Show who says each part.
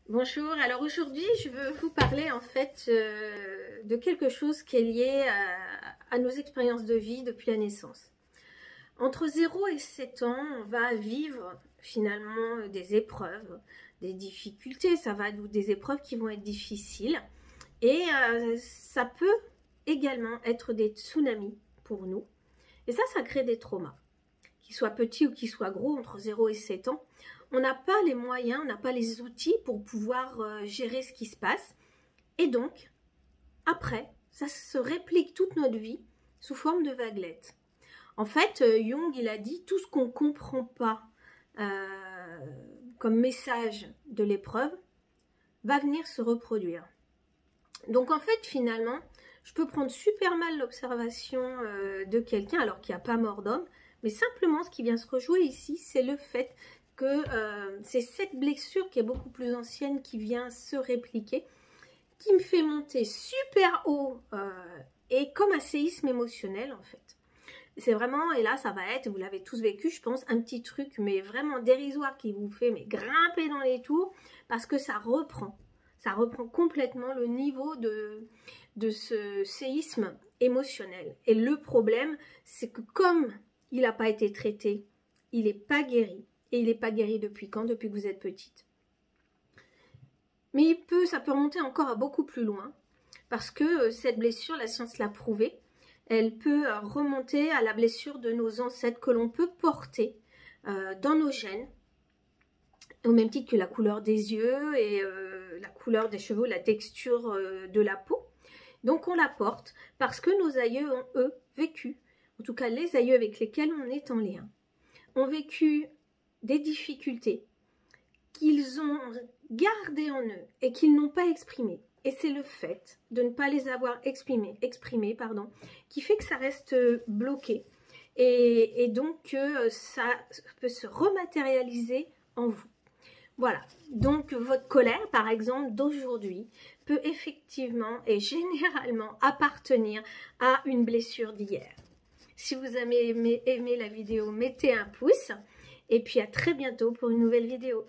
Speaker 1: Bonjour, alors aujourd'hui je veux vous parler en fait de quelque chose qui est lié à nos expériences de vie depuis la naissance. Entre 0 et 7 ans, on va vivre finalement des épreuves, des difficultés, ça va être des épreuves qui vont être difficiles et ça peut également être des tsunamis pour nous et ça crée des traumas. Qu'ils soient petits ou qu'ils soient gros, entre 0 et 7 ans, on n'a pas les moyens, on n'a pas les outils pour pouvoir gérer ce qui se passe. Et donc, après, ça se réplique toute notre vie sous forme de vaguelettes. En fait, Jung, il a dit tout ce qu'on ne comprend pas comme message de l'épreuve va venir se reproduire. Donc en fait, finalement, je peux prendre super mal l'observation de quelqu'un, alors qu'il n'y a pas mort d'homme, mais simplement ce qui vient se rejouer ici, c'est le fait que c'est cette blessure qui est beaucoup plus ancienne qui vient se répliquer, qui me fait monter super haut et comme un séisme émotionnel en fait. C'est vraiment, et là ça va être, vous l'avez tous vécu je pense, un petit truc mais vraiment dérisoire qui vous fait grimper dans les tours parce que ça reprend complètement le niveau de ce séisme émotionnel. Et le problème, c'est que comme il n'a pas été traité, il n'est pas guéri. Et il n'est pas guéri depuis quand? Depuis que vous êtes petite. Mais ça peut remonter encore à beaucoup plus loin, parce que cette blessure, la science l'a prouvé, elle peut remonter à la blessure de nos ancêtres que l'on peut porter dans nos gènes, au même titre que la couleur des yeux et la couleur des cheveux, la texture de la peau. Donc on la porte parce que nos aïeux ont, eux, vécu, en tout cas les aïeux avec lesquels on est en lien, ont vécu des difficultés qu'ils ont gardées en eux et qu'ils n'ont pas exprimées. Et c'est le fait de ne pas les avoir exprimées, qui fait que ça reste bloqué. Et donc ça peut se rematérialiser en vous. Voilà, donc votre colère par exemple d'aujourd'hui peut effectivement et généralement appartenir à une blessure d'hier. Si vous avez aimé la vidéo, mettez un pouce et puis à très bientôt pour une nouvelle vidéo.